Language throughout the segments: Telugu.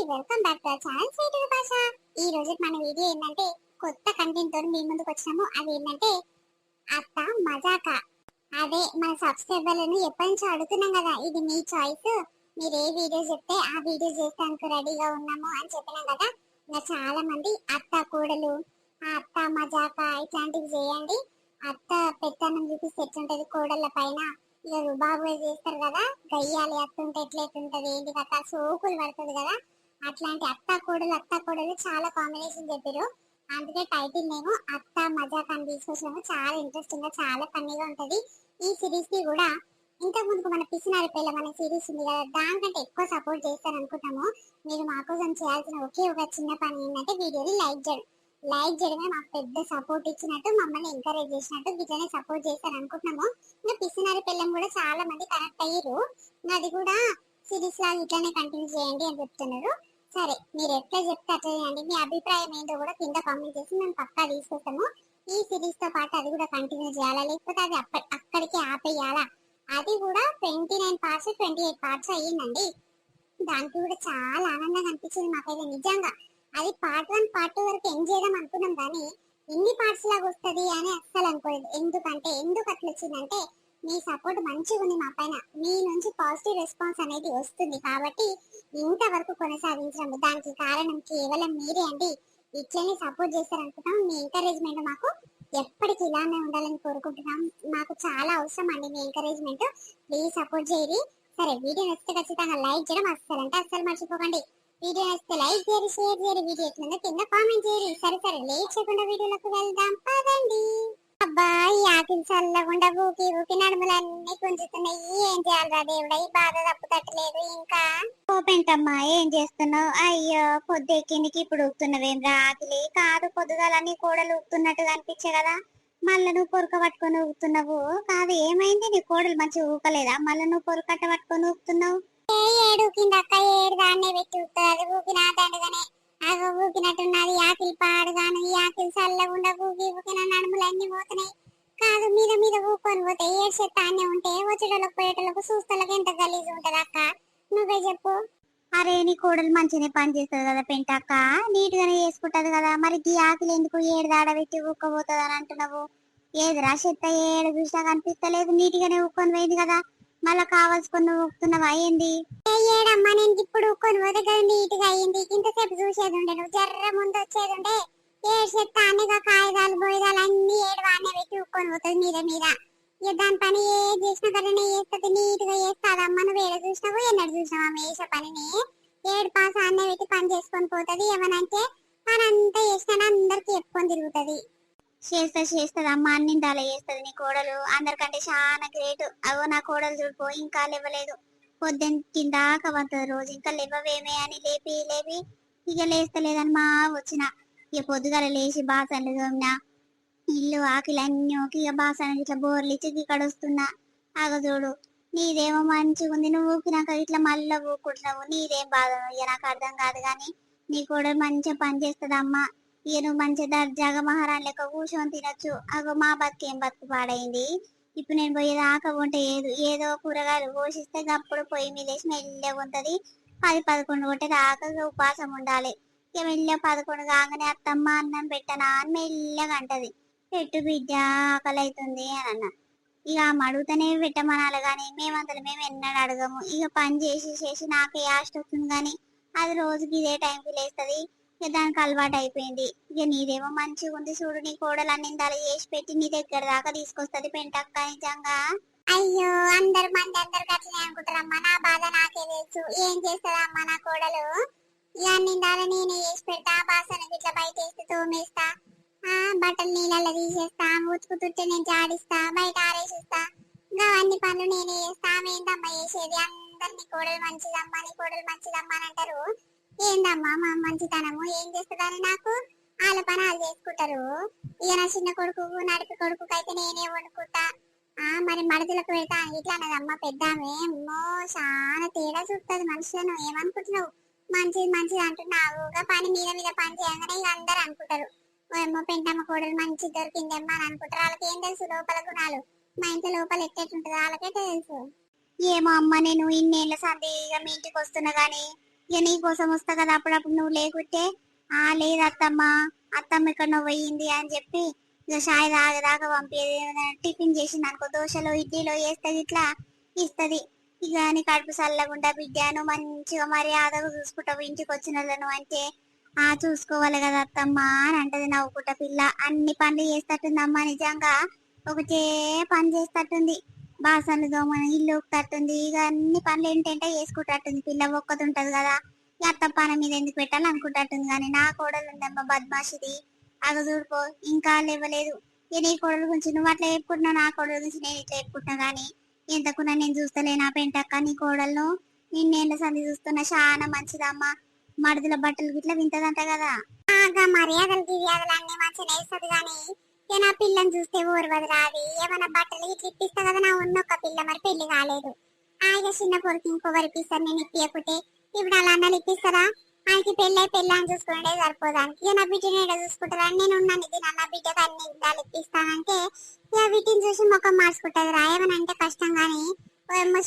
Welcome back to channel sweet భాష. ఈ రోజు మన వీడియో ఏంటంటే కొత్త కంటెంట్ తో మీ ముందుకు వచ్చాము. అది ఏంటంటే అత్త మజాక. అదే మన సబ్స్క్రైబర్లను ఎప్పటి నుంచో అడుగుతున్నాం కదా, ఇది మీ చాయిస్, మీరు ఏ వీడియో చెప్తే ఆ వీడియో చేస్తానికి రెడీగా ఉన్నాము అని చెప్పినాం కదా. ఇంకా చాలా మంది అత్త కోడలు, ఆ అత్త మజాక ఇట్లాంటివి చేయండి, అత్త పెత్తనం చూపిస్తే ఎట్లుంటది కోడళ్ళ పైన, ఇక రుబాబు చేస్తారు కదా, గయ్యాలి అత్తుంటే ఎట్లయితుంటది ఏంటి కథ సోకులు పడుతుంది కదా, అట్లాంటి అత్త కోడలు చాలా కాంబినేషన్ చెప్పారు. అందుకే టైటిల్ నేను అత్త మజాక్ అని తీసుకొచ్చాము. చాలా ఇంట్రెస్టింగ్ గా చాలా ఫన్నీగా ఉంటది. ఈ సిరీస్ కి కూడా ఇంతకు ముందుకు మన పిసినారి పిల్ల మన సిరీస్ ఉంది కదా, దానికంటే ఎక్కువ సపోర్ట్ చేస్తారు అనుకుంటాము. మీరు మా కోసం చేయాల్సిన ఒకే ఒక చిన్న పని ఏంటంటే వీడియోని లైక్ చేయడం. లైక్ చేయడమే మాకు పెద్ద సపోర్ట్ ఇచ్చినట్టు, మమ్మల్ని ఎంకరేజ్ చేసినట్టు, వీటినే సపోర్ట్ చేస్తారు అనుకుంటున్నాము. ఇంకా పిసినారి పిల్లం కూడా చాలా మంది కనెక్ట్ అయ్యారు. అది కూడా సిరీస్ లాగా ఇట్లానే కంటిన్యూ చేయండి అని చెప్తున్నారు. సరే, మీరు ఎట్లా చెప్తే అట్లా చేయండి. మీ అభిప్రాయం ఏంటో కూడా కింద కామెంట్ చేసి మేము పక్కా తీసుకొస్తాము. ఈ సిరీస్ తో పాటు అది కూడా కంటిన్యూ చేయాలా, లేకపోతే అది అక్కడికి ఆపేయాలా? అది కూడా 29 పార్ట్స్ 28 పార్ట్స్ అయ్యిందండి. దానికి కూడా చాలా ఆనందంగా అనిపించింది మాకైతే నిజంగా. అది పార్ట్ 1 పార్ట్ 2 వరకు ఎండ్ చేద్దాం అనుకున్నాం కానీ ఇన్ని పార్ట్స్ లాగా వస్తుంది అని అస్సలు అనుకోలేదు. ఎందుకు అట్లా వచ్చిందంటే మీ సపోర్ట్ మంచిగా ఉంది మా పైన, మీ నుంచి పాజిటివ్ రెస్పాన్స్ అనేది వస్తుంది కాబట్టి ఇంతవరకు కొనసాగించడం. దానికి కారణం కేవలం మీరే అండి. ఇట్లనే సపోర్ట్ చేస్తారనుకుంటాం. మీ ఎంకరేజ్మెంట్ మాకు ఎప్పటికీ ఇలానే ఉండాలని కోరుకుంటున్నాం. మాకు చాలా అవసరం అండి మీ ఎంకరేజ్మెంట్. ప్లీజ్ సపోర్ట్ చేయరి. సరే, వీడియో నచ్చితే ఖచ్చితంగా లైక్ చేయడం అస్సలు మర్చిపోకండి. వీడియో నచ్చితే లైక్ చేయరు, షేర్ చేయరు, వీడియో ఎట్లుందో కింద కామెంట్ చేయరు. సరే లేట్ చేయకుండా వీడియోలోకి వెళ్దాం పదండి. అబ్బా, ఈ ఆకిలి చల్లకుండా ఊకి నడుములన్నీ గుంజుతున్నాయి. ఏం చేయాలరా దేవుడా, ఈ బాధ తప్పుతట్టలేదు. ఇంకా ఓపెంటమ్మా, ఏం చేస్తున్నావు? అయ్యో, పొద్దెక్కిందికి ఇప్పుడు ఊపుతున్నావేంద్రా? ఆకిలి కాదు, పొద్దుగాలని కోడలు ఊపుతున్నట్టుగా అనిపించే కదా, మళ్ళా నువ్వు పొరక పట్టుకొని ఊపుతున్నావు. కాదు, ఏమైంది? నీ కోడలు మంచిగా ఊకలేదా? మళ్ళా నువ్వు పొరకట్ట పట్టుకొని ఊపుతున్నావు. ఏడు కిందక్క, ఏడు దాన్నే పెట్టి ఊపుతుంది. అది ఊపినా దండగానే అగ ఊపినట్టున్నది. ఆకిలి పాడుగాను, ఈ ఆకిలి చల్లకుండా ఊకిన నడుములన్నీ పోతున్నాయి. కాదు, మీద ఊకొని పోతే ఏడు చెత్తానే ఉంటే వచ్చేటోళ్ళకు పోయేటోళ్ళకు చూస్తలకు ఎంత గలీజ్ ఉంటది అక్క, నువ్వే చెప్పు. అరే, నీ కోడలు మంచిగానే పని చేస్తుంది కదా పెంటక్క, నీట్ గానే చేసుకుంటది కదా, మరి ఈ ఆకిలి ఎందుకు ఏడు దాడ పెట్టి ఊక్కపోతుంది అని అంటున్నావు? ఏదిరా చెత్త, ఏడు చూసినా కనిపిస్తలేదు, నీట్ గానే ఊక్కొని పోయింది కదా, మళ్ళా కావాల్సుకొని ఊపుతున్నావా ఏంది? ఏడమ్మా, నేను ఇప్పుడు ఊక్కొని పోతే కదా నీట్ గా అయ్యింది. ఇంతసేపు చూసేది ఉండే, నువ్వు జర్ర ముందు వచ్చేది ఉండే. ఏడు చెత్త అనేగా కాగితాలు బోయిదాలు అన్ని ఏడు వాడినే పెట్టి ఊక్కొని పోతుంది మీద. ఇక దాని పని ఏది చేసినా కదా చేస్తుంది, నీట్ గా చేస్తాదమ్మా. నువ్వు ఏడు చూసినావు, ఎన్నడు చూసినావు ఆమె చేసే పనిని? ఏడు పాస అన్నే పెట్టి పని చేసుకొని పోతుంది. ఏమనంటే పని అంతా చేసినా అందరికి చెప్పుకొని తిరుగుతుంది. చేస్తుంది అమ్మ, అన్నింటాలే చేస్తుంది నీ కోడలు. అందరికంటే చాలా గ్రేట్. అవో నా కోడలు చూడిపో, ఇంకా లేవలేదు. పొద్దుందాకా వస్తుంది రోజు, ఇంకా లేవవేమే అని లేపి ఇక లేస్తలేదని మా వచ్చిన. ఇక పొద్దుగాల లేచి బాసన్లు తోమినా, ఇల్లు ఆకిలి అన్ని ఇక బాసన్లు ఇట్లా బోర్లు ఇచ్చి ఇక్కడ వస్తున్నా. ఆగ చూడు, నీదేమో మంచిగా ఉంది, నువ్వు ఊపినాక ఇట్లా మళ్ళా ఊకుంటున్నావు. నీదేం బాధ ఇక నాకు అర్థం కాదు కానీ నీ కూడా మంచిగా పని చేస్తుంది అమ్మ. ఇక నువ్వు మంచిగా దర్జాగా మహారాణి లెక్క కూర్చొని తినొచ్చు. అగో మా బతుకేం బతుకు పాడైంది. ఇప్పుడు నేను పోయేదాకా ఉంటే ఏదో కూరగాయలు పోషిస్తే అప్పుడు పొయ్యి మీద వేసి మెల్లగా ఉంటది. 10-11 కొట్టే దాకా ఉపాసం ఉండాలి. ఇక మెల్లగా 11 కాగానే అత్తమ్మ అన్నం పెట్టనా అని మెల్లగా అంటది. పెట్టు బిడ్డ, ఆకలి అవుతుంది అని అన్న. ఇక ఆమె అడుగుతానే పెట్టమనాలి కానీ మేము ఎన్నడూ అడగము. ఇక పని చేసి నాకే యాస్ట్ వస్తుంది కానీ అది రోజుకి ఇదే టైంకి లేస్తుంది. ఇక దానికి అలవాటు అయిపోయింది. ఇక నీదేమో మంచిగా ఉంది చూడు, నీ కోడలు అన్నిందాలు చేసి పెట్టి నీ దగ్గర దాకా తీసుకొస్తుంది పెంటక్క. నిజంగా అయ్యో, అందరు అట్లనే అనుకుంటారమ్మా. నా బాధ నాకే తెలుసు. ఏం చేస్తుందమ్మా నా కోడలు? ఇక అన్నిందాలు నేనే చేసి పెడతా, బాసన ఇట్లా బయట వేస్తే తోమేస్తా, బట్టలు నీళ్ళల్లో తీసేస్తా, ఉతుకుతుంటే నేను జాడిస్తా, బయట ఆరేసిస్తా. ఇంకా అన్ని పనులు నేనే చేస్తా. ఆమె ఏందమ్మా చేసేది? అందరినీ కోడలు మంచిదమ్మా, నీ కోడలు మంచిదమ్మా అని అంటారు. ఏందమ్మా మా మంచితనము? ఏం చేస్తుందని నాకు వాళ్ళ పని వాళ్ళు చేసుకుంటారు. ఇక నా చిన్న కొడుకు నడిపి కొడుకు అయితే నేనే వండుకుంటా. మరి మడతలకు పెడతా ఇట్లా అన్నదమ్మ పెద్ద ఆమె. అమ్మో, చాలా తేడా చూస్తుంది మనుషులను. ఏమనుకుంటున్నావు? మంచిది అంటున్నావు. పని మీద పని చేయగానే ఇక అందరు అనుకుంటారు, ఏమో పెంటమ్మ కోడలు మంచి దొరికిందేమ్మా అని అనుకుంటారు. వాళ్ళకి ఏం తెలుసు లోపల గుణాలు? మా ఇంటి లోపల ఎట్టేటుంటుందో వాళ్ళకే తెలుసు. ఏమో అమ్మ, నేను ఇన్నేళ్ల సందేహం మీ ఇంటికి వస్తున్నా గానీ ఇక నీ కోసం వస్తా కదా అప్పుడప్పుడు నువ్వు లేకుంటే ఆ లేదు అత్తమ్మ, అత్తమ్మ ఎక్కడనో పోయింది అని చెప్పి ఇక షాయి దాకా పంపేది. టిఫిన్ చేసింది అనుకో, దోశలో ఇడ్లీలో వేస్తుంది, ఇట్లా ఇస్తది. ఇక నీ కడుపు చల్లగుండా బిడ్డ, నువ్వు మంచిగా మర్యాదగా చూసుకుంటావు ఇంటికి వచ్చిన వాళ్ళను అంటే ఆ చూసుకోవాలి కదా అత్తమ్మ అని అంటది నవ్వుకుంటా పిల్ల. అన్ని పనులు చేస్తట్టుందమ్మా నిజంగా, ఒకటే పని చేస్తట్టుంది. బాసన్లు దోమని ఇల్లు తట్టుంది, ఇక అన్ని పనులు ఏంటంటే చేసుకుంటట్టుంది పిల్ల. ఒక్కది ఉంటది కదా, ఈ అత్త పని మీద ఎందుకు పెట్టాలి అనుకుంటట్టుంది. కానీ నా కోడలు ఉందమ్మా బద్మాషిది, అగ చూడుకో ఇంకా లేవలేదు. ఇక నీ కోడల గురించి నువ్వు అట్లా చెప్పుకుంటున్నావు, నా కోడల గురించి నేను ఇట్లా చెప్పుకుంటున్నా. కానీ ఎంతకున్నా నేను చూస్తలేనా పెంటక్క నీ కోడలను, నిన్నేళ్ళ సంది చూస్తున్నా. చాలా మంచిదమ్మా, మడుదుల బట్టలు గిట్లా వింటదంట కదా. ఆగా మర్యాదలు గిర్యాదలు అన్ని మంచిగా వేస్తుంది కానీ ఇక నా పిల్లని చూస్తే ఊర్వది రాది. ఏమైనా బట్టలు ఇట్లా ఇప్పిస్తా కదా, నా ఉన్న ఒక పిల్ల మరి పెళ్లి కాలేదు. ఆయన చిన్న కొడుకు ఇంకొకరు ఇప్పిస్తారు, నేను ఇప్పియకుంటే ఇప్పుడు అలా అన్నలు ఇప్పిస్తారా? ఆయనకి పెళ్ళి అని చూసుకుంటే సరిపోదానికి ఇక నా బిడ్డని ఏడ చూసుకుంటారా? నేను ఉన్నాను ఇది నా బిడ్డకు అన్ని విధాలు ఇప్పిస్తానంటే ఇక వీటిని చూసి ముఖం మార్చుకుంటది రా. ఏమని అంటే కష్టం కానీ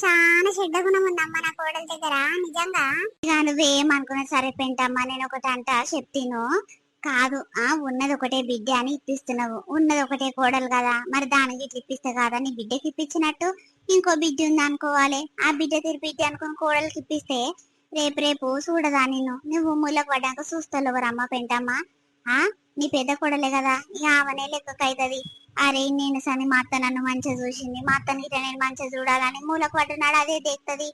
చాలా చెడ్డ గుణం ఉందమ్మా నా కోడల దగ్గర నిజంగా. ఇక నువ్వేమనుకున్నా సరే పెంటమ్మా, నేను ఒకటి అంట చెప్తాను కాదు. ఉన్నది ఒకటే బిడ్డ అని ఇప్పిస్తున్నావు, ఉన్నది ఒకటే కోడలు కదా, మరి దానికి ఇట్లా ఇప్పిస్తే కాదా నీ బిడ్డకి ఇప్పించినట్టు. ఇంకో బిడ్డ ఉంది అనుకోవాలి, ఆ బిడ్డ తిరి బిడ్డ అనుకుని కోడలికి ఇప్పిస్తే రేపు రేపు చూడదా నిన్ను, నువ్వు ముళ్ళకు పడ్డాక చూస్తలేవరమ్మ పెంటమ్మా. నీ పెద్ద కోడలే కదా, ఇక ఆమెనే లెక్కకైతది. అరే నేను సని మా అత్త నన్ను మంచిగా చూసింది, మా అత్తని గిట్ట నేను మంచిగా చూడాలని మూలకు పట్టున్నాడు, అదే తెస్తుంది.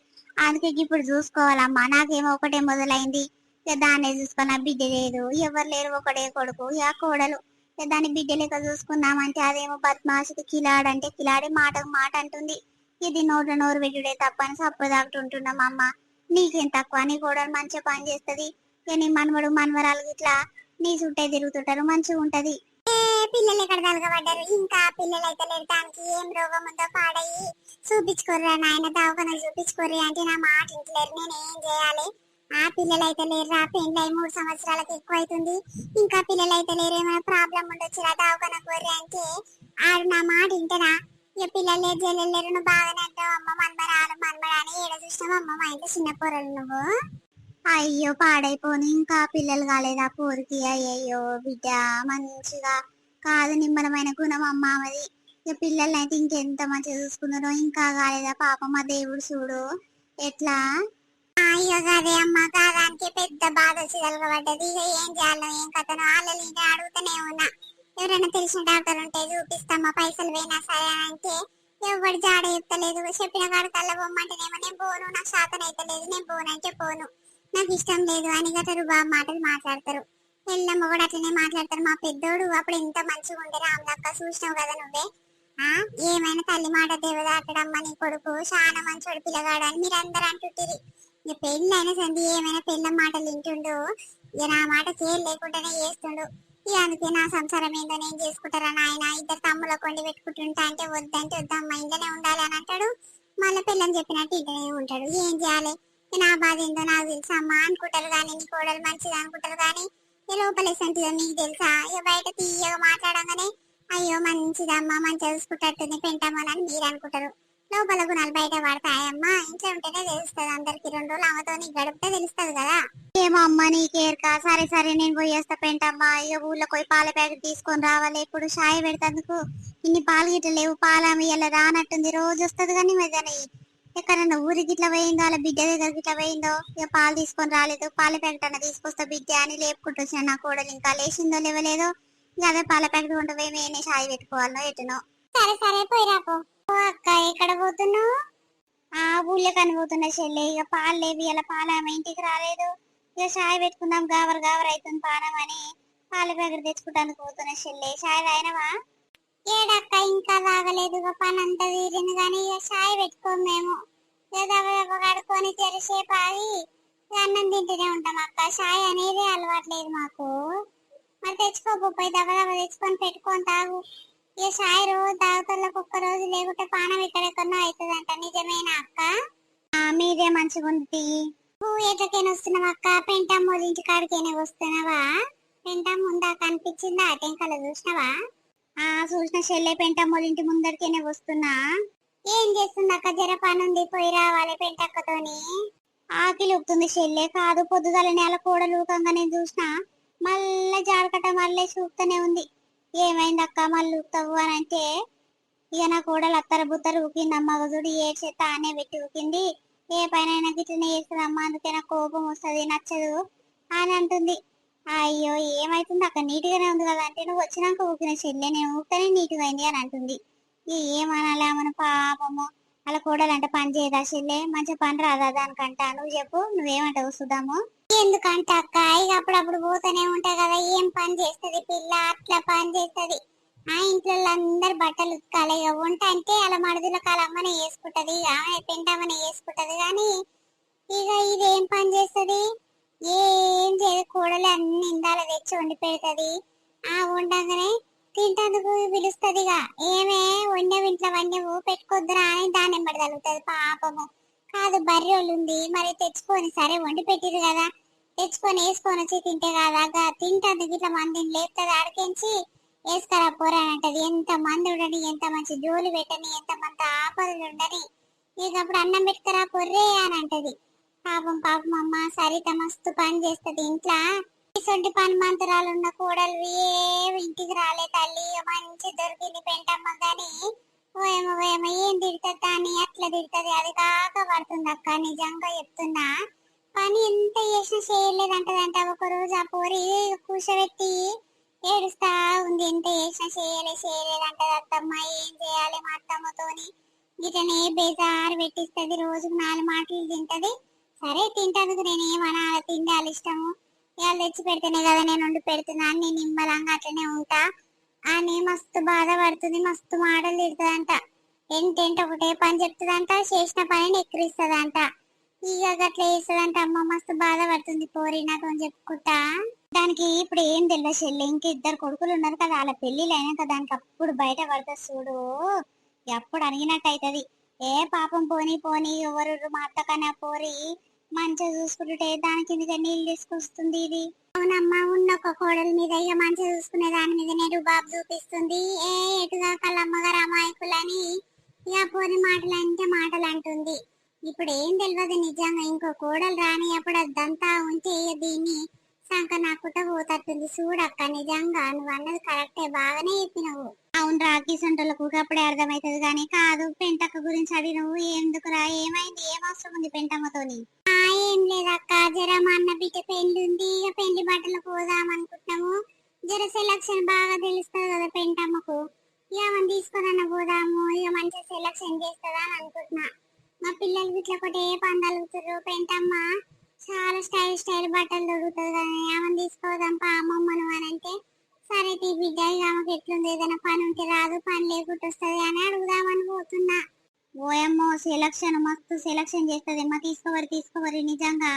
అందుకే ఇప్పుడు చూసుకోవాలమ్మా. నాకేమో ఒకటే మొదలైంది, ఇక దాన్నే చూసుకున్నా. బిడ్డ లేదు, ఎవరు లేరు, ఒకడే కొడుకు, ఇక కోడలు. ఇక దాని బిడ్డ లెక్క చూసుకుందామంటే అదేమో బద్మాషికి కిలాడంటే కిలాడి మాటకు మాట అంటుంది. ఇది నోట నోరు పెట్టుడే తప్ప అని సప్పదాకుంటున్నాం అమ్మ. నీకేం తక్కువ, నీ కోడలు మంచిగా పని చేస్తుంది. ఇక నీ మనవడు మనవరాలు ఇట్లా నీ చుట్టే తిరుగుతుంటారు, మంచిగా ఉంటది. పిల్లలు ఎక్కడ తలగబడ్డారు, ఇంకా పిల్లలు అయితే లేరు. దానికి ఏం రోగం ఉందో పాడయి చూపించుకోర్రా నాయన, దవాఖాన చూపించుకోర్రి అంటే నా మాట ఇంటలేరు. నేను ఏం చేయాలి? ఆ పిల్లలు అయితే లేరు రా, పెళ్ళి 3 సంవత్సరాలకు ఎక్కువ అవుతుంది, ఇంకా పిల్లలు అయితే లేరు. ఏమైనా ప్రాబ్లం ఉండొచ్చు రా, దవాఖాన కోర్రి అంటే ఆడు నా మాట ఇంటనా? ఇక పిల్లలు లేరు జల్లెలు లేరు, నువ్వు బాగానే అంటావు అమ్మ. మన్మరాలు మన్మరాని ఏడ చూసినావు అమ్మ, మా ఇంట్లో చిన్న పొరలు నువ్వు. అయ్యో పాడైపోను, ఇంకా పిల్లలు కాలేదా పోరికి? అయ్యయ్యో బిడ్డ మంచిగా కాదు, నిమ్మలమైన గుణం అమ్మామది. ఇక పిల్లల్ని అయితే ఇంకెంత మంచిగా చూసుకున్నారో, ఇంకా కాలేదా పాపం మా దేవుడు చూడు ఎట్లా. అయ్యో అదే అమ్మ, కాదానికి పెద్ద బాధ చిదలగబడ్డది. ఇక ఏం చేయాలో ఏం కథను వాళ్ళని అడుగుతూనే ఉన్నా. ఎవరైనా తెలిసిన డాక్టర్ ఉంటే చూపిస్తామా, పైసలు పోయినా సరే అంటే ఎవరు జాడ చెప్తలేదు. చెప్పిన కాడకల్లా పొమ్మంటేనేమో నేను పోను, నాకు శాతం అయితే లేదు, నేను పోను అంటే పోను, నాకు ఇష్టం లేదు అని గటరు బాగా మాటలు మాట్లాడతారు. ఎల్లమ్మ కూడా అట్లనే మాట్లాడతారు. మా పెద్దోడు అప్పుడు ఎంత మంచిగా ఉండే రామలక్క, చూసినావు కదా నువ్వే. ఏమైనా తల్లి మాట దేవదాటడమ్మ, నీ కొడుకు చాలా మంచోడు పిల్లగాడు అని మీరందరూ అంటుంటిరి. ఇక పెళ్ళి అయినా సంది ఏమైనా పెళ్ళ మాటలు వింటుండు, ఇక నా మాట కేర్ లేకుండానే చేస్తుండు. ఇక అందుకే నా సంసారం ఏందో నేను చేసుకుంటారా నాయన, ఇద్దరు తమ్ముల కొండి పెట్టుకుంటుంటా అంటే వద్దంటే వద్దమ్మ ఇంట్లోనే ఉండాలి అని అంటాడు. మళ్ళీ పిల్లని చెప్పినట్టు ఇంట్లోనే ఉంటాడు. ఏం చేయాలి? నా బాధ ఏందో నాకు తెలుసా అమ్మ అనుకుంటారు కానీ, నీ కోడలు మంచిది అనుకుంటారు కానీ ఈ లోపల సంటిదో మీకు తెలుసా? ఇక బయట తీయగా మాట్లాడంగానే అయ్యో మంచిదమ్మా, మంచిగా చూసుకుంటట్టుంది పెంటమ్మని మీరు అనుకుంటారు. లోపల గుణాలు బయట పడతాయమ్మా, ఇంట్లో ఉంటేనే తెలుస్తుంది అందరికి. 2 రోజులు అమ్మతో నీకు గడిపితే తెలుస్తుంది కదా. ఏమో అమ్మ నీకేరకా. సరే సరే నేను పోయేస్తా పెంటమ్మా, ఇక ఊళ్ళో పోయి పాల ప్యాకెట్ తీసుకొని రావాలి. ఇప్పుడు షాయి పెడతందుకు ఇన్ని పాలు గిట్ల లేవు, పాలు ఇలా రానట్టుంది. రోజు వస్తుంది కానీ మధ్యాహ్నం ఎక్కడన్నా ఊరికి ఇట్లా పోయిందో, అలా బిడ్డ దగ్గరికి ఇట్లా పోయిందో, ఇక పాలు తీసుకొని రాలేదు. పాల ప్యాకెట్ అన్న తీసుకొస్తా బిడ్డ అని లేపుకుంటూ వచ్చిన నా కోడలు. ఇంకా లేచిందో లేవలేదో, ఇక అదే పాల ప్యాకెట్ కొంటే పోయి నేనే షాయి పెట్టుకోవాలో ఎటునో. సరే సరే పోయిరాపో. అక్క ఎక్కడ పోతున్నావు? ఊళ్ళో కనిపోతున్నా చెల్లె. ఇక పాలు లేవి, ఇలా పాలు ఆమె ఇంటికి రాలేదు. ఇక షాయి పెట్టుకుందాం, గావర్ గావర్ అవుతుంది పానం అని పాల ప్యాకెట్ తెచ్చుకుంటానికి పోతున్నా చెల్లె. షాయి తాగినవా? ఏడక్క ఇంకా తాగలేదు, పని అంతా తీరింది కానీ ఇక చాయ్ పెట్టుకోము మేము. కడుక్కొని తెరిసేపు ఆగి అన్నం తింటూనే ఉంటాం అక్క. చాయ్ అనేది అలవాట్లేదు మాకు. మరి తెచ్చుకోపోయి దబదబ తెచ్చుకొని పెట్టుకొని తాగు. ఇక చాయ్ రోజు తాగుతలకు ఒక్క రోజు లేకుంటే పానం ఎక్కడెక్కడో అవుతుందంట. నిజమేనా అక్క? మీదే మంచిగా ఉంది. నువ్వు ఎట్లకైనా వస్తున్నావా అక్క? పెంటమ్మోళ్ళ ఇంటి కాడికైనా వస్తున్నావా? పెంటమ్మ ఉందా కనిపించిందా? టెంకలు చూసినావా? చూసిన చెల్లె, పెంటమ్మోళ్ళ ఇంటి ముందరికేనే వస్తున్నా. ఏం చేస్తుంది అక్క? జర పని ఉంది, పోయి రావాలి పెంటక్కతోని. ఆకిలి ఉపుతుంది చెల్లె. కాదు పొద్దుగాల నేల కూడలు ఊకంగానే చూసిన మళ్ళా జాడకట మళ్ళీ చూపుతూనే ఉంది. ఏమైంది అక్క మళ్ళీ ఊపుతావు అని అంటే, ఇక నా కూడలు అత్తర బుత్తర ఊకింది అమ్మ చూడు ఏడ్చే తానే పెట్టి ఊకింది. ఏ పైన గిట్లనే చేస్తుంది అమ్మ, అందుకే నాకు కోపం వస్తుంది నచ్చదు అని అంటుంది. అయ్యో ఏమైతుంది అక్క నీట్గానే ఉంది కదా అంటే, నువ్వు వచ్చినాక ఊకిన చెల్లె నేను ఊకనే నీట్గా అయింది అని అంటుంది. ఏమనాలి మన పాపము. అలా కూడాలంటే పని చేయదా చెల్లె, మంచిగా పని రాదా దానికంట. నువ్వు చెప్పు, నువ్వేమంటావు చూద్దాము. ఎందుకంటే అక్క ఇక అప్పుడప్పుడు పోతూనే ఉంటాయి కదా, ఏం పని చేస్తది పిల్ల, అట్లా పని చేస్తది. ఆ ఇంట్లో అందరు బట్టలు ఉతకాలి, ఇక వంట అంటే అలా మడుదుల కాలమ్మనే వేసుకుంటది, ఆమె పెంటమ్మనే వేసుకుంటది. కానీ ఇక ఇదేం పని చేస్తది, ఏం చేయదు. కూడలు అన్ని ఇందాల తెచ్చి వండి పెడతది. ఆ వండగానే తింటందుకు పిలుస్తది. ఇక ఏమే వండవు ఇంట్లో వండవు పెట్టుకొద్దురా అని దాన్ని ఎంబడి తగులుతుంది పాపము. కాదు బర్రెలు ఉంది మరి తెచ్చుకొని, సరే వండి పెట్టిరు కదా తెచ్చుకొని వేసుకొని వచ్చి తింటే కదా తింటందుకు ఇట్లా మందిని లేపుతుంది ఆడికించి వేసుకరా పోరా అని అంటది. ఎంత మంది ఉండని, ఎంత మంచి జోలి పెట్టని, ఎంత మంది ఆపదలు ఉండని, ఇక అప్పుడు అన్నం పెట్టుకరా పొర్రే అని అంటది. పాపం పాపం అమ్మ సరిత మస్తు పని చేస్తది ఇంట్లో. ఇసొంటి పని మంత్రాలు ఉన్న కోడలు ఏ ఇంటికి రాలే తల్లి, మంచి దొరికింది పెంటమ్మ. గాని ఓయమ్మ ఓయమ్మ ఏం తిడుతుంది దాన్ని, అట్లా తిడుతుంది. అది కాక పడుతుంది అక్క, నిజంగా చెప్తున్నా. పని ఎంత చేసినా చేయలేదంటదంట. ఒక రోజు ఆ పోరి కూర్చోబెట్టి ఏడుస్తా ఉంది, ఎంత చేసినా చేయలేదంటది. అత్తమ్మ ఏం చేయాలి మా అత్తమ్మతోని, ఇట్లనే బేజారు పెట్టిస్తుంది. రోజుకు 4 మాటలు తింటది. సరే తింటందుకు నేనేమనాలి, తిండాలి ఇష్టము. ఇవాళ తెచ్చి పెడితేనే కదా నేను వండి పెడుతున్నాను, నేను నిమ్మలంగా అట్లనే ఉంటా అని మస్తు బాధపడుతుంది. మస్తు మాటలు తిడుతుందంట. ఎంటెంట ఒకటే పని చెప్తుందంట, చేసిన పనిని ఎక్కిరిస్తుందంట. ఇక గట్ల చేస్తుందంట. అమ్మ మస్తు బాధపడుతుంది పోరి నాతో చెప్పుకుంటా. దానికి ఇప్పుడు ఏం తెలియదు చెల్లె, ఇంక 2 కొడుకులు ఉన్నారు కదా, వాళ్ళ పెళ్లిళ్ళు అయినాక దానికి అప్పుడు బయట పడుతుంది చూడు, ఎప్పుడు అడిగినట్టు అవుతుంది. ఏ పాపం పోనీ పోనీ ఎవరు మా అత్త కన్నా పోరి మంచిగా చూసుకుంటుంటే దానికి కిందకి నీళ్ళు తీసుకొస్తుంది ఇది. అవునమ్మా, ఉన్న ఒక కోడలి మీద ఇక మంచిగా చూసుకునే దాని మీదనే రుబాబు చూపిస్తుంది. ఎటుగా కళ్ళమ్మగారు అమాయకులని ఇక పోని మాటలు అంటే మాటలు అంటుంది. ఇప్పుడు ఏం తెలియదు నిజంగా. ఇంకో కోడలు రాని అప్పుడు అదంతా ఉంటే ఇక దీన్ని సంక నాకుట పోతట్టుంది. చూడక్క నిజంగా నువ్వు అన్నది కరెక్టే, బాగానే చెప్పినవు. అవును రాఖీ సంటలకు అప్పుడే అర్థమవుతుంది. కానీ కాదు పెంటక్క గురించి అడిగినవు ఎందుకురా, ఏమైంది, ఏం అవసరం ఉంది పెంటమ్మతోని? ఏం లేదక్క, జర మా అన్న బిడ్డ పెళ్లి ఉంది, ఇక పెళ్లి బట్టలు పోదాం అనుకుంటున్నాము. జర సెలక్షన్ బాగా తెలుస్తుంది కదా పెంటమ్మకు, ఇక మనం తీసుకున్న పోదాము, ఇక మంచిగా సెలక్షన్ చేస్తుందా అని అనుకుంటున్నా. మా పిల్లలు ఇట్లా ఒకటే పందలుగుతారు. పెంటమ్మ చాలా స్టైల్ బట్టలు దొరుకుతుంది కదా, ఆమెను తీసుకోదాం పా అమ్మమ్మను అని అంటే, సరే తీ బిడ్డ ఇక ఆమెకు ఎట్లుంది, ఏదైనా పని ఉంటే రాదు, పని లేకుండా వస్తుంది అని అడుగుదామని పోతున్నా. ఓయమ్మో సెలక్షన్ మస్తు సెలక్షన్ చేస్తుంది అమ్మా, తీసుకోవరి నిజంగా.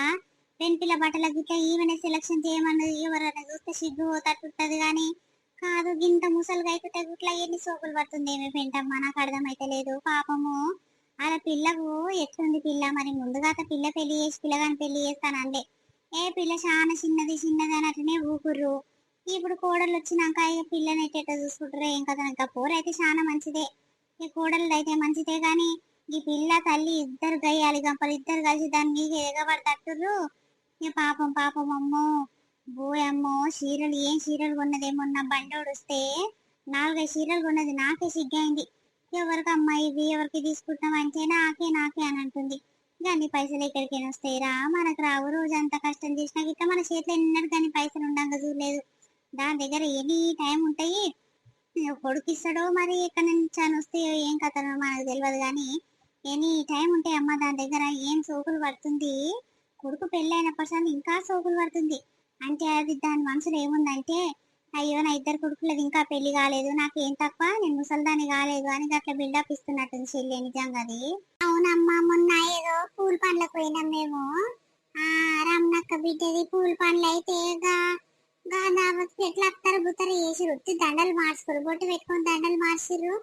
పెన్పిల్ల బట్టల గిట్ల ఈమెనే సెలక్షన్ చేయమన్నది. ఎవరైనా చూస్తే సిగ్గు తట్టుంటది. కానీ కాదు గింత ముసలుగా అయితే గుట్లా ఎన్ని సోకులు పడుతుంది ఏమి పెంటమ్మా, నాకు అర్థమైతే లేదు పాపము. అలా పిల్లకు ఎట్లుంది పిల్ల, మరి ముందుగా పిల్ల పెళ్లి చేసి పిల్లగాని పెళ్లి చేస్తానండే, ఏ పిల్ల చాలా చిన్నది అని అట్లనే ఊకుర్రు. ఇప్పుడు కోడలు వచ్చినాక ఇక పిల్లని ఎట్టేట చూసుకుంటారు ఏం కదా. ఇంకా పోరైతే చాలా మంచిదే, ఈ కోడలు అయితే మంచిదే. కానీ ఈ పిల్ల తల్లి ఇద్దరు గయ్యాలి గంపలు, ఇద్దరు కలిసి దాన్ని ఎగబడతట్టుర్రు. ఇక పాపం పాపం అమ్మో బోయమ్మో. చీరలు ఏం చీరలు కొన్నదేమన్నా బండోడు వస్తే 4-5 చీరలు కొన్నది, నాకే సిగ్గైంది. ఎవరికి అమ్మాయి ఇవి, ఎవరికి తీసుకుంటాం అంటే నాకే అని అంటుంది. అన్ని పైసలు ఎక్కడికైనా వస్తాయిరా, మనకు రావు. రోజంతా కష్టం చేసినా గిట్లా మన చేతిలో ఎన్నడు కానీ పైసలు ఉండంగా చూడలేదు. దాని దగ్గర ఎనీ టైం ఉంటాయి. కొడుకు ఇస్తాడో మరి ఎక్కడి నుంచి అని వస్తాయో ఏం కథనో మనకు తెలియదు. కానీ ఎనీ టైం ఉంటాయి అమ్మ దాని దగ్గర. ఏం సోకులు పడుతుంది, కొడుకు పెళ్ళి అయినప్పటి ఇంకా సోకులు పడుతుంది. అంటే అది దాని మనసులో ఏముందంటే, అయ్యో నా 2 కొడుకులది ఇంకా పెళ్లి కాలేదు, నాకు ఏం తక్కువ, నేను ముసల్దాన్ని కాలేదు అని అట్లా బిల్డప్ ఇస్తున్నట్టుంది చెల్లి నిజంగా అది. అవునమ్మా, మొన్న ఏదో పూల పండ్లకు పోయినాం మేము. రమణక్క బిడ్డది పూల పండ్లు అయితే ఎట్లా అత్తర బుత్తర చేసిరు, దండలు మార్చుకోరు, బొట్టు పెట్టుకొని దండలు మార్చిరు.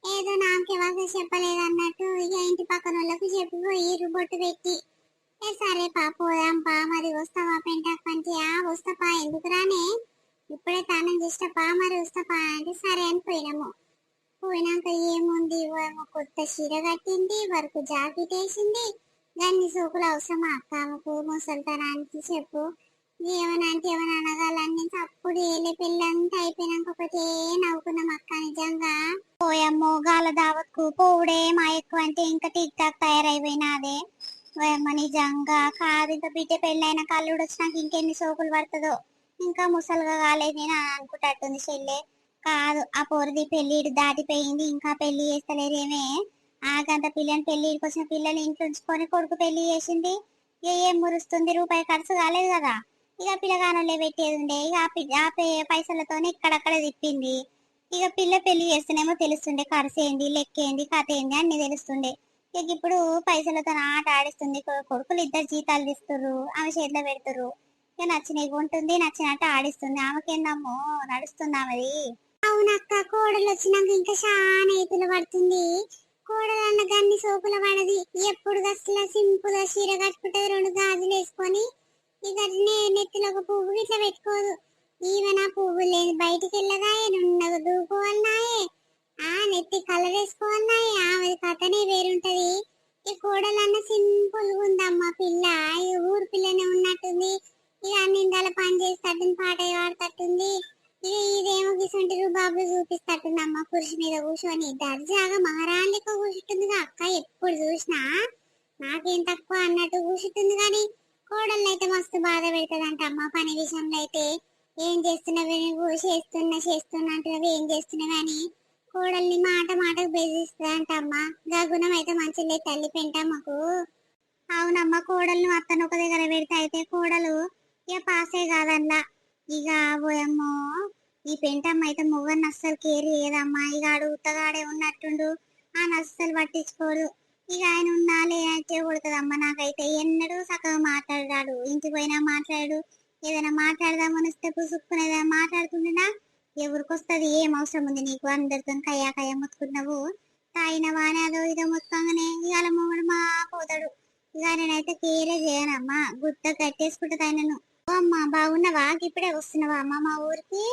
ఏదో నాకెవరికి చెప్పలేదు అన్నట్టు ఇక ఇంటి పక్కన వాళ్ళకు చెప్పిపోయిర్రు బొట్టు పెట్టి. సరే పా పోదాం పా, మరి వస్తావా పెంటක් అంటే, వస్తాపా ఎందుకు రానే, ఇప్పుడే తానం చేసినపా, మరి వస్తాపా అంటే సరే అని పోయినాము. పోయినాక ఏముంది, కొత్త చీర కట్టింది, వరకు జాకెట్ వేసింది, దాన్ని సోకులు అవసరమా అక్క ఆమెకు ముసలితనానికి చెప్పు. ఏమన్నా అంటే ఏమన్నా అనగాలని అప్పుడు ఏలే పెళ్ళంతా అయిపోయినాక ఒకటే నవ్వుకున్నాం అక్క నిజంగా. పోయమ్మో గాల దావత్కు పోవుడే మా ఎక్కువ అంటే ఇంకా టిక్ టాక్ తయారైపోయినాదే. ఓయమ్మ నిజంగా కాదు, ఇంకా బిడ్డ పెళ్ళైన కల్లుడు వచ్చినాక ఇంకెన్ని సోకులు పడుతుందో. ఇంకా ముసలుగా కాలేదు నేను అనుకుంటట్టుంది చెల్లె. కాదు, ఆ పోరిది పెళ్లిడు దాటిపోయింది, ఇంకా పెళ్లి చేస్తలేరేమే. ఆగంత పిల్లని పెళ్లికి వచ్చిన పిల్లని ఇంట్లో ఉంచుకొని కొడుకు పెళ్లి చేసింది. ఇక ఏం మురుస్తుంది, రూపాయి ఖర్చు కాలేదు కదా. ఇక పిల్లగానలే పెట్టేది ఉండే, ఇక పైసలతోనే ఇక్కడక్కడ తిప్పింది. ఇక పిల్ల పెళ్లి చేస్తేనేమో తెలుస్తుండే ఖర్చు ఏంది, లెక్క ఏంది, కథ ఏంది అన్ని తెలుస్తుండే. ఇక ఇప్పుడు పైసలతో ఆట ఆడిస్తుంది. కొడుకులు ఇద్దరు జీతాలు తీస్తుర్రు, ఆమె చేతిలో పెడుతుర్రు. ఇక నచ్చినవి ఉంటుంది, నచ్చినట్టు ఆడిస్తుంది. ఆమెకేందమ్మో నడుస్తుంది ఆమెది. అవునక్క, కోడలు వచ్చినాక ఇంకా చాలా ఎత్తులు పడుతుంది. కోడలన్న గన్ని సోకుల పడది. ఎప్పుడు అసలు సింపుల్ గా చీర కట్టుకుంటది, 2 గాజులు వేసుకొని. ఇక నెత్తిలో ఒక పువ్వు ఇట్లా పెట్టుకోదు. ఈవెన పువ్వు లేదు, బయటికి వెళ్ళగా నున్నగా దూకోవాలన్నాయే, ఆ నెత్తి కలర్ వేసుకోవాలన్నాయే. ఆమె కథనే వేరుంటది. ఈ కోడలన్న సింపుల్ గా ఉందమ్మా పిల్ల. ఈ ఊరు పిల్లనే ఉన్నట్టుంది. ఇక నిందాల పని చేస్తట్టుంది, పాట పాడతట్టుంది. ఇక ఇదేమో గిసంటి బాబు చూపిస్తట్టుందమ్మ పురుషు మీద కూర్చొని. దర్జాగా మహారాణికి కూర్చుంటుందిగా అక్క. ఎప్పుడు చూసినా నాకేం తక్కువ అన్నట్టు కూర్చుంటుంది. కానీ కోడళ్ళు అయితే మస్తు బాధ పెడతదంట అమ్మ. పని విషయంలో అయితే ఏం చేస్తున్నావు నువ్వు, చేస్తున్నా అంటున్నావు, ఏం చేస్తున్నావు అని కోడల్ని మాట మాటకు బెదిరిస్తుందంట అమ్మ. గా గుణం అయితే మంచిలే తల్లి పెంటమ్మకు. అవునమ్మ, కోడలు అత్తను ఒక దగ్గర పెడితే అయితే కోడలు ఇక పాసే కాదల్లా. ఇక పోయమ్మో ఈ పెంటమ్మ అయితే మొగన్ని అస్సలు కేర్ చేయదమ్మా. ఇక ఆడు ఉత్తగాడే ఉన్నట్టుండు, ఆయన అస్సలు పట్టించుకోడు. ఇక ఆయన ఉన్నా లేనైతే కొడుతుందమ్మ. నాకైతే ఎన్నడూ చక్కగా మాట్లాడాడు, ఇంటికి పోయినా మాట్లాడు, ఏదైనా మాట్లాడదామని వస్తే పుసుక్కుని ఏదైనా మాట్లాడుతుండేనా. ఎవరికొస్తుంది, ఏం అవసరం ఉంది నీకు, అందరితో కయ్యా కయ్యా మొత్తుకున్నావు, తాయినవా అని అదో ఇదో మొత్తంగానే ఇవాళ మొగడు మా పోతాడు. ఇక నేనైతే కేరే చేయనమ్మా, గుత్త కట్టేసుకుంటుంది ఆయనను. ఓ అమ్మా బాగున్నావా, ఇప్పుడే వస్తున్నావా అమ్మ మా ఊరికి?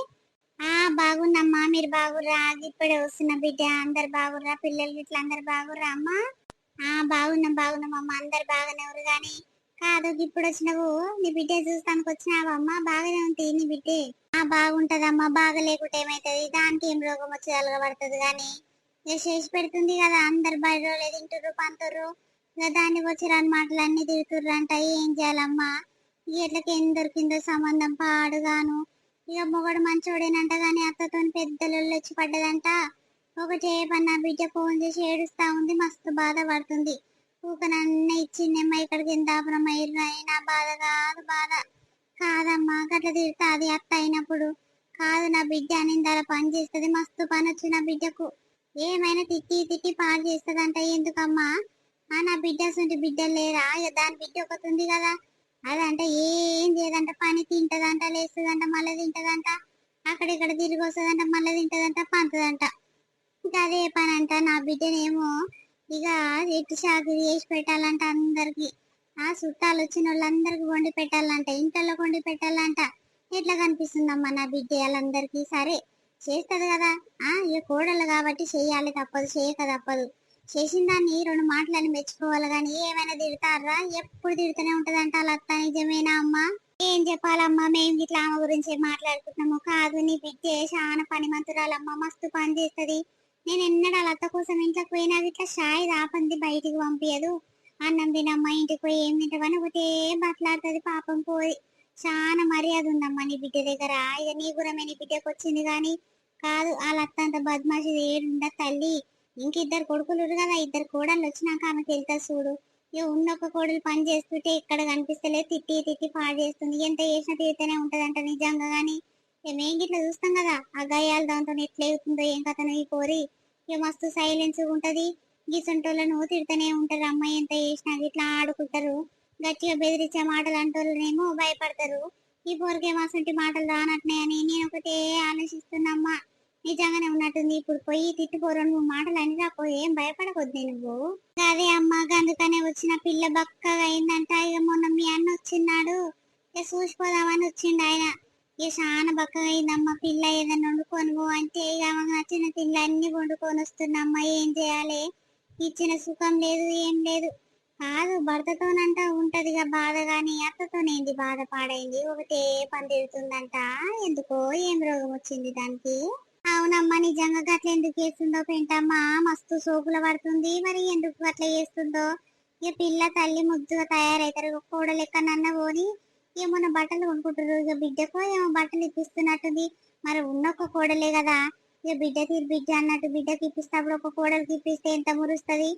బాగున్నమ్మా, మీరు బాగుర్రా? ఇప్పుడే వస్తున్నా బిడ్డ. అందరు బాగుర్రా, పిల్లలు ఇట్లా అందరు బాగుర్రా అమ్మా? బాగున్నాం అమ్మ, అందరు బాగానే ఉన్నారు. గాని కాదు, ఇప్పుడు వచ్చినవు నీ బిడ్డ చూస్తానికి వచ్చినావా అమ్మా? బాగానే ఉంది నీ బిడ్డే. బాగుంటదమ్మా, బాగా లేకుంటే ఏమైతుంది, దానికి ఏం రోగం వచ్చి అలగబడుతుంది. గాని ఇక చేసి పెడుతుంది కదా. అందరు బయట తింటుర్రు పంతుర్రు, ఇక దాన్ని వచ్చి రాని మాటలు అన్ని తిడుతుర్రు అంట. ఏం చేయాలమ్మా, ఎట్లకి ఏం దొరికిందో సంబంధం పాడుగాను. ఇక మొగడు మంచోడేనంట, గాని అత్తతో పెద్దలు వచ్చి పడ్డదంట. ఒకటే పన్న బిడ్డ ఫోన్ చేసి ఏడుస్తా ఉంది, మస్తు బాధపడుతుంది. ఊకనన్న ఇచ్చిందేమ్మా, ఇక్కడికి ఎంత దాపురం అయ్యి నా బాధ కాదు బాధ. కాదమ్మా గట్ల తిడుతుంది అత్త అయినప్పుడు. కాదు, నా బిడ్డ నిందాల పని చేస్తుంది, మస్తు పని వచ్చి నా బిడ్డకు. ఏమైనా తిట్టి తిట్టి పాడు చేస్తుందంట. ఎందుకమ్మా? నా బిడ్డ అసలు బిడ్డలు లేరా? ఇక దాని బిడ్డ ఒకటి ఉంది కదా, అదంట ఏం చేయదంట. పని తింటదంట, లేస్తుందంట, మళ్ళీ తింటదంట, అక్కడిక్కడ తిరిగి వస్తుందంట, మళ్ళీ తింటదంట, పంతదంట. ఇంకా అదే పని అంట. నా బిడ్డనేమో ఇక ఎట్టు చాకరీ చేసి పెట్టాలంట అందరికి. ఆ చుట్టాలు వచ్చిన వాళ్ళందరికి వండి పెట్టాలంట, ఇంట్లో వండి పెట్టాలంట. ఎట్లా కనిపిస్తుందమ్మా నా బిడ్డ వాళ్ళందరికీ? సరే చేస్తది కదా, ఇక కోడలు కాబట్టి చెయ్యాలి, తప్పదు, చేయక తప్పదు. చేసిన దాన్ని 2 మాటలని మెచ్చుకోవాలి. కానీ ఏమైనా తిడతారా? ఎప్పుడు తిడుతూనే ఉంటదంట వాళ్ళ అత్త. నిజమేనా అమ్మా? ఏం చెప్పాలమ్మా, మేము ఇట్లా ఆమె గురించి మాట్లాడుకుంటున్నాము. కాదు, నీ బిడ్డ చాలా పని మంతురాలమ్మా, మస్తు పని చేస్తుంది. నేను ఎన్నడూ వాళ్ళ అత్త కోసం ఇంట్లోకి పోయినా ఇట్లా షాయి రాపంది, బయటికి పంపించదు. అన్నం తినమ్మా, ఇంటికి పోయి ఏం తింటావని ఒకటే బట్లాడుతుంది. పాపం పోయి చాలా మర్యాద ఉందమ్మా నీ బిడ్డ దగ్గర. ఇక నీ గురమే నీ బిడ్డకు వచ్చింది. కానీ కాదు, వాళ్ళ అత్త అంత బద్మాషి ఏడుండ తల్లి. ఇంకిద్దరు కొడుకులు కదా, 2 కోడళ్ళు వచ్చినాక ఆమెకి వెళ్తా చూడు. ఇక ఉన్నొక్క కోడలు పని చేస్తుంటే ఇక్కడ కనిపిస్తలే, తిట్టి తిట్టి పాడు చేస్తుంది. ఎంత చేసినా తీరుతూనే ఉంటదంట నిజంగా. కానీ మేము ఇట్లా చూస్తాం కదా, ఆ గయ్యాలు దాంతో ఎట్లా అవుతుందో ఏం కథను ఈ కోరి. ఇక మస్తు సైలెన్స్ ఉంటది. గీసంటోళ్ళను తిడుతూనే ఉంటారు. అమ్మాయి ఎంత చేసినా ఇట్లా ఆడుకుంటారు. గట్టిగా బెదిరించే మాటలు అంటోళ్ళనేమో భయపడతారు. ఈ పోరికేమో అసంటి మాటలు రానట్నే అని నేను ఒకటే ఆలోచిస్తున్నమ్మా. నిజంగానే ఉన్నట్టుంది. ఇప్పుడు పోయి తిట్టిపోరు, నువ్వు మాటలు అని రాపో, ఏం భయపడకొద్ది నువ్వు. అదే అమ్మ, అందుకనే వచ్చిన పిల్ల బక్కగా అయిందంట. ఇక మొన్న మీ అన్న వచ్చిన్నాడు, ఇక చూసిపోదామని వచ్చిండు ఆయన. ఇక చాలా బక్కగా అయిందమ్మ పిల్ల. ఏదైనా వండుకొని పో అంటే ఇక ఆమెకు నచ్చిన తిండ్లు అన్ని వండుకొని వస్తున్నమ్మ. ఏం చేయాలి, ఇచ్చిన సుఖం లేదు, ఏం లేదు. కాదు భర్తతోనంట ఉంటదిగా బాధ గాని అత్తతోనేంది బాధ పాడైంది ఒకటే పని తిరుగుతుందంట. ఎందుకో ఏం రోగం వచ్చింది దానికి. అవునమ్మా నిజంగా గట్ల ఎందుకు చేస్తుందో పెంటమ్మా, మస్తు సోకుల పడుతుంది. మరి ఎందుకు అట్లా చేస్తుందో. ఇక పిల్ల తల్లి ముద్దుగా తయారైతారు, కోడలు ఎక్కడన్నా పోని ఏమన్నా బట్టలు కొనుక్కుంటారు. ఇక బిడ్డకో ఏమో బట్టలు ఇప్పిస్తున్నట్టుంది. మరి ఉన్న ఒక కోడలే కదా, ఇక బిడ్డ తీరు బిడ్డ అన్నట్టు బిడ్డకి ఇప్పిస్తేప్పుడు ఒక కోడలికి ఇప్పిస్తే ఎంత మురుస్తుంది.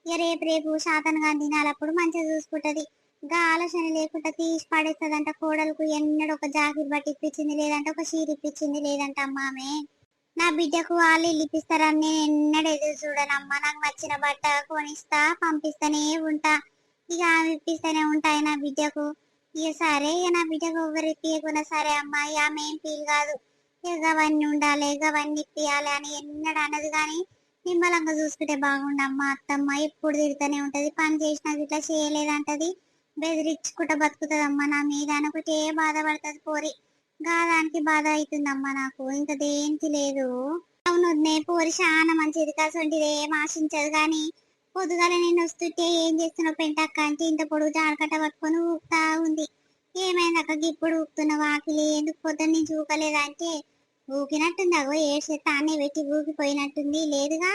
ఇక రేపు రేపు శాతనగా తినాలప్పుడు మంచిగా చూసుకుంటది. ఇంకా ఆలోచన లేకుండా తీసి పడేస్తుందంట. కోడలకు ఎన్నడూ ఒక జాకెట్ బట్టి ఇప్పించింది లేదంటే ఒక చీర ఇప్పించింది లేదంట అమ్మ ఆమె. నా బిడ్డకు వాళ్ళు ఇల్లు ఇప్పిస్తారని నేను ఎన్నడూ ఎదురు చూడనమ్మా. నాకు నచ్చిన బట్ట కొనిస్తా పంపిస్తూనే ఉంటా. ఇక ఆమె ఇప్పిస్తూనే ఉంటాయి నా బిడ్డకు. ఇక సరే ఇక నా బిడ్డకు ఎవరు ఇప్పియకున్నా సరే అమ్మా, ఇక ఆమె ఏం ఫీల్ కాదు. ఇక అవన్నీ ఉండాలి ఇక అవన్నీ ఇప్పియాలి అని ఎన్నడూ అన్నది కానీ నిమ్మలంగా చూసుకుంటే బాగుండమ్మా. అత్తమ్మ ఎప్పుడు తిరుగుతూనే ఉంటది, పని చేసినా ఇట్లా చేయలేదంటది, బెదిరించుకుంటా బతుకుతుందమ్మా నా మీద అని ఒకటే బాధపడుతుంది పోరి. గాదానికి బాధ అవుతుందమ్మా నాకు, ఇంకా దేనికి లేదు. అవును వదినే, పోరి చాలా మంచిది, కాసంటిది ఏం ఆశించదు కానీ పొద్దుగాల నేను వస్తుంటే ఏం చేస్తున్నావు పెంటక్క అంటే ఇంత పొడుగు జాడకట్ట పట్టుకొని ఊపుతా ఉంది. ఏమైంది అక్కకి ఇప్పుడు ఊపుతున్నావు, ఆకిలి ఎందుకు పొద్దున్న నుంచి ఊకలేదా అంటే ఊకినట్టుంది, అగో ఏడ్చే తానే పెట్టి ఊకిపోయినట్టుంది లేదుగా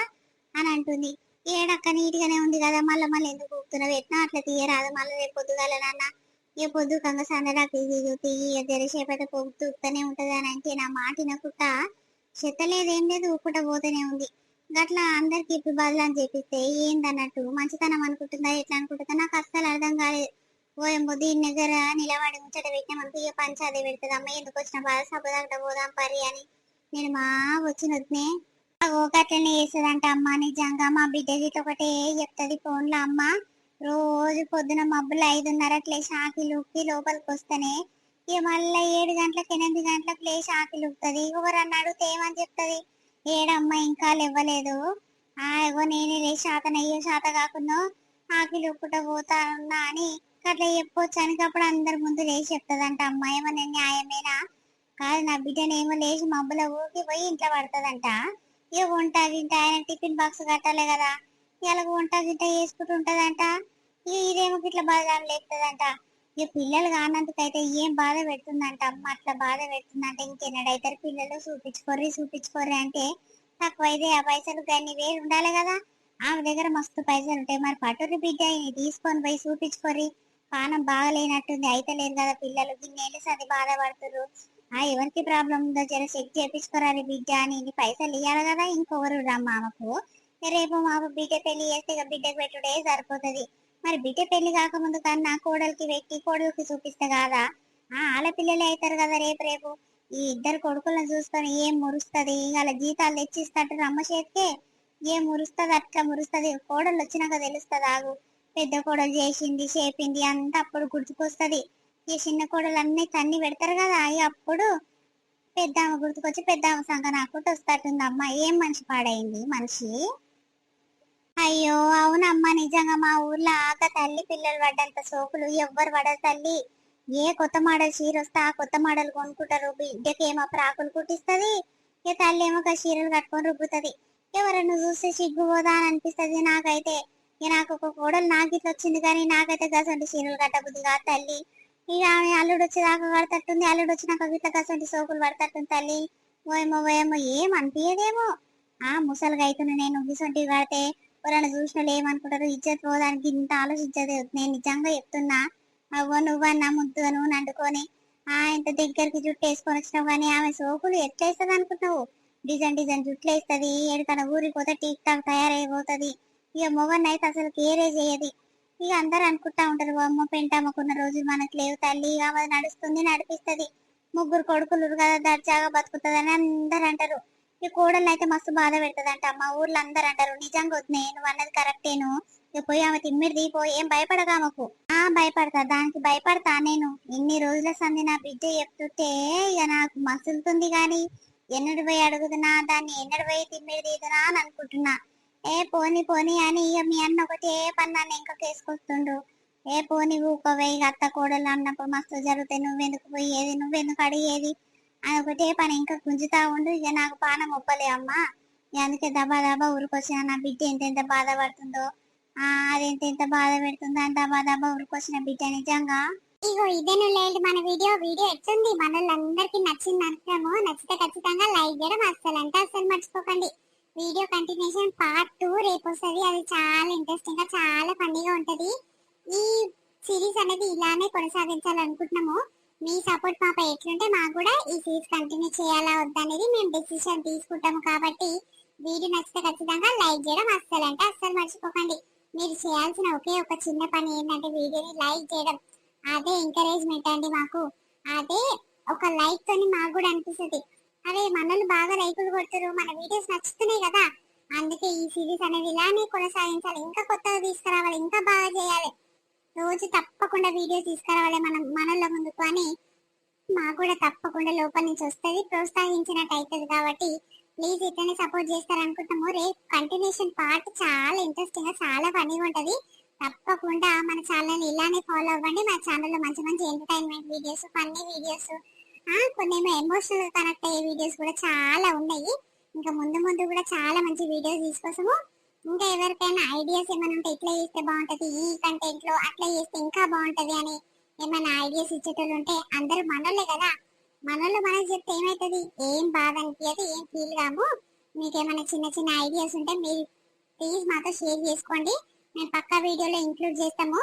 అని అంటుంది. ఏడక్క నీట్గానే ఉంది కదా, మళ్ళీ మళ్ళీ ఎందుకు ఊపుతున్నావు, ఎట్లా అట్లా తీయరాదు మళ్ళీ రేపు పొద్దుగాల నాన్న. ఇక పొద్దు కంగ సందడాకి తీయ జరిసేపైతే పొద్దుతూనే ఉంటది అని అంటే నా మాట వినకుండా చెత్తలేదు ఏం లేదు ఊపుకుంటా పోతూనే ఉంది. గట్లా అందరికి ఇప్పుడు బదులు అని చెప్పిస్తే ఏందన్నట్టు మంచితనం అనుకుంటుందా ఎట్లా అనుకుంటుందా నాకు అస్సలు అర్థం కాలేదు. ఓయమ్మో దీని దగ్గర నిలబడి ముచ్చట పెట్టినామనుకో ఇక పంచాదే పెడుతుంది. అమ్మ ఎందుకు వచ్చిన బాధ సబ్బుదాంట పోదాం పరి అని నేను మా వచ్చిన వద్దునే గట్లనే చేస్తుందంట అమ్మ. నిజంగా మా బిడ్డ గిట్ల ఒకటే చెప్తుంది ఫోన్లో, అమ్మ రోజు పొద్దున మబ్బులు 5:30కి లేచి ఆకిలి ఉక్కి లోపలికి వస్తేనే ఇక మళ్ళీ 7 గంటలకు 8 గంటలకు లేచి ఆకిలి ఉక్కుతుంది. ఎవరన్నా అడిగితే ఏమని చెప్తుంది, ఏడమ్మ ఇంకా లేవ్వలేదు, ఏగో నేనే లేచి శాతం అయ్యో శాత కాకుండా ఆకిలి ఉక్కుట పోతా ఉన్నా అని అట్లా చెప్పొచ్చు అని అప్పుడు అందరి ముందు లేచి చెప్తుందంట అమ్మ. ఏమన్నా న్యాయమేనా కాదు, నా బిడ్డనేమో లేచి మబ్బుల ఊకి పోయి ఇంట్లో పడుతుందంట. ఇక వంట గింట ఆయన టిఫిన్ బాక్స్ కట్టాలి కదా, ఇలా వంట గింట చేసుకుంటూ ఉంటదంట. ఇక ఇదేమో ఇట్లా బాధ లేపుతుందంట. ఇక పిల్లలు కానందుకైతే ఏం బాధ పెడుతుందంట అమ్మ, అట్లా బాధ పెడుతుందంటే ఇంకెన్నడైతారు పిల్లలు, చూపించుకోర్రి అంటే తక్కువైతే ఆ పైసలు గన్ని వేలు ఉండాలి కదా. ఆమె దగ్గర మస్తు పైసలు ఉంటాయి. మరి పట్టురి బిడ్డ తీసుకొని పోయి చూపించుకోర్రి, పానం బాగలేనట్టుంది అయితే లేదు కదా పిల్లలు గిన్నెలు సది బాధపడుతురు. ఎవరికి ప్రాబ్లం ఉందో జర చెక్ చేపించుకోరాలి బిడ్డ అని ఇన్ని పైసలు ఇవ్వాలి కదా. ఇంకొకరు రమ్మ ఆమెకు రేపు మాకు బిడ్డ పెళ్లి చేస్తే ఇక బిడ్డకు పెట్టుడే సరిపోతుంది. మరి బిడ్డ పెళ్లి కాకముందు కన్నా కోడలికి పెట్టి కోడలికి చూపిస్తే కాదా ఆడపిల్లలే అవుతారు కదా రేపు రేపు. ఈ ఇద్దరు కొడుకులను చూసుకొని ఏం మురుస్తుంది, వాళ్ళ జీతాలు తెచ్చిస్తట్టు రమ్మ చేతికే ఏం మురుస్తుంది, అట్లా మురుస్తుంది. కోడలు వచ్చినాక తెలుస్తుంది ఆగు. పెద్ద కోడలు చేసింది చేపింది అంతా అప్పుడు గుర్తుకొస్తుంది. ఈ చిన్న కోడలు అన్ని తన్ని పెడతారు కదా, అవి అప్పుడు పెద్ద ఆమె గుర్తుకొచ్చి పెద్ద ఆమె సంగ నాకుంటూ వస్తట్టుంది. అమ్మ ఏం మనిషి పాడైంది మనిషి. అయ్యో అవునమ్మా నిజంగా మా ఊర్లో ఆక తల్లి పిల్లలు పడ్డంత సోకులు ఎవ్వరు పడరు తల్లి. ఏ కొత్త మోడల్ చీర వస్తే ఆ కొత్త మోడల్ కొనుక్కుంటారు. బిడ్డకేమో ప్రాకులు కుట్టిస్తుంది, ఇక తల్లి ఏమో చీరలు కట్టుకొని రుబ్బుతుంది. ఎవరన్నా చూస్తే సిగ్గుపోదా అని అనిపిస్తుంది నాకైతే. ఇక నాకు ఒక కోడలు నాకు ఇట్లా వచ్చింది కానీ నాకైతే గసంటి చీరలు కట్టబుద్ది కాదు తల్లి. ఇక ఆమె అల్లుడు వచ్చేదాకా కడతట్టుంది, అల్లుడు వచ్చినాక ఇట్లా గసంటి సోకులు పడతట్టుంది తల్లి. ఓయమో ఓయమో ఏం అనిపించదేమో. ముసలిగా అవుతున్నా నేను గిసొంటివి కడితే ఎవరైనా చూసిన వాళ్ళు ఏమనుకుంటారు, ఇజ్జత్ పోదానికి ఇంత ఆలోచించదు. నేను నిజంగా చెప్తున్నా. అవ్వ నువ్వన్నా ముద్దుగా నువ్వు నండుకొని ఇంత దగ్గరికి జుట్టు వేసుకొని వచ్చినావు కానీ ఆమె సోకులు ఎట్లా వేస్తుంది అనుకుంటున్నావు. డిజైన్ డిజైన్ జుట్లు వేస్తుంది, ఎక్కడికైనా ఊరికి పోతే టీక్ టాక్ తయారైపోతుంది. ఇక మొగన్ అయితే అసలు కేరే చేయదు. ఇక అందరు అనుకుంటా ఉంటారు అమ్మ పెంటమ్మకున్న రోజులు మనకు లేవు తల్లి, ఇక ఆమె నడుస్తుంది నడిపిస్తుంది, ముగ్గురు కొడుకులు కదా దర్జాగా బతుకుతుంది అని అందరు అంటారు. ఈ కోడలు అయితే మస్తు బాధ పెడుతుందంట మా ఊర్లో అందరు అంటారు. నిజంగా వద్దునే నువ్వు అన్నది కరెక్టేను. ఇక పోయి ఆమె తిమ్మిడి దీపో ఏం భయపడగా ఆమెకు. భయపడతా, దానికి భయపడతా నేను. ఇన్ని రోజుల సంది నా బిడ్డ చెప్తుంటే ఇక నాకు మసులుతుంది గాని ఎన్నడు పోయి అడుగుతున్నా దాన్ని, ఎన్నడు పోయి తిమ్మిడి తీదునా అని అనుకుంటున్నా. పోని పోని అని ఇక మీ అన్న ఒకటి పన్నాన్ని ఇంకా కేసుకొస్తుండు. పోని ఊకోవే, ఇక అత్త కోడలు అన్నప్పుడు మస్తు జరుగుతాయి, నువ్వెందుకు పోయేది నువ్వెందుకు అడిగేది అని ఒకటే పని ఇంకా గుంజుతా ఉండు. ఇక నాకు పానం ఒప్పలే అమ్మా. అందుకే దబా దబా ఊరికొచ్చిన నా బిడ్డ ఎంత ఎంత బాధపడుతుందో. అదెంత ఎంత బాధ పెడుతుంది అంత బాధ ఊరికొచ్చిన బిడ్డ నిజంగా. ఇగో ఇదేను లేదు మన వీడియో ఎట్లుంది మనోళ్ళందరికీ నచ్చింది అనుకున్నాము. నచ్చితే ఖచ్చితంగా లైక్ చేయడం అస్సలు మర్చిపోకండి. వీడియో కంటిన్యూషన్ పార్ట్ 2 రేపు వస్తుంది. అది చాలా ఇంట్రెస్టింగ్ గా చాలా ఫన్నీగా ఉంటది. ఈ సిరీస్ అనేది ఇలానే కొనసాగించాలనుకుంటున్నాము. మీ సపోర్ట్ మాపై ఎట్లుంటే మాకు కూడా ఈ సిరీస్ కంటిన్యూ చేయాలా వద్దా అనేది మేము డెసిషన్ తీసుకుంటాము. కాబట్టి వీడియో నచ్చితే ఖచ్చితంగా లైక్ చేయడం అస్సలు మర్చిపోకండి. మీరు చేయాల్సిన ఒకే ఒక చిన్న పని ఏంటంటే వీడియోని లైక్ చేయడం. అదే ఎంకరేజ్మెంట్ అండి మాకు. అదే ఒక లైక్ తోని మాకు కూడా అనిపిస్తుంది, అరే మనల్ని బాగా లైకులు కొడుతున్నారు, మన వీడియోస్ నచ్చుతున్నాయి కదా, అందుకే ఈ సిరీస్ అనేది ఇలానే కొనసాగించాలి, ఇంకా కొత్తగా తీసుకురావాలి, ఇంకా బాగా చేయాలి, రోజు తప్పకుండా వీడియో తీసుకురావాలి మనం మనలో ముందుకు అని మాకు కూడా తప్పకుండా లోపల నుంచి వస్తుంది, ప్రోత్సహించినట్టు అవుతుంది. కాబట్టి ప్లీజ్ ఇట్లనే సపోర్ట్ చేస్తారనుకుంటాము. రేపు కంటిన్యూషన్ పార్ట్ చాలా ఇంట్రెస్టింగ్ గా చాలా ఫన్నీగా ఉంటది. తప్పకుండా మన ఛానల్ ఇలానే ఫాలో అవ్వండి. మన ఛానల్లో మంచి మంచి ఎంటర్టైన్మెంట్ వీడియోస్, ఫన్నీ వీడియోస్, కొన్ని ఏమో ఎమోషనల్ కనెక్ట్ అయ్యే వీడియోస్ కూడా చాలా ఉన్నాయి. ఇంకా ముందు ముందు కూడా చాలా మంచి వీడియోస్ తీసుకోసము. ఇంకా ఎవరికైనా ఐడియాస్ ఏమైనా ఉంటే ఇట్లా చేస్తే బాగుంటది, ఈ కంటెంట్ లో అట్లా చేస్తే ఇంకా బాగుంటది అని ఏమైనా ఐడియాస్ ఇచ్చేటోళ్ళు ఉంటే అందరూ మనోళ్ళే కదా, మనోళ్ళు మనకి చెప్తే ఏమైతుంది, ఏం బాధ అనిపించదు, ఏం ఫీల్ కాము. మీకేమైనా చిన్న చిన్న ఐడియాస్ ఉంటే మీరు ప్లీజ్ మాతో షేర్ చేసుకోండి, మేము పక్కా వీడియోలో ఇంక్లూడ్ చేస్తాము.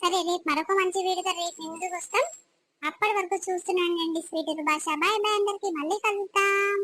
సరే రేపు మరొక మంచి వీడియోతో రేపు ముందుకు వస్తాం. అప్పటి వరకు చూస్తున్నానండి స్వీట్ భాష. బాయ్ బాయ్ అందరికి, మళ్ళీ కలుద్దాం.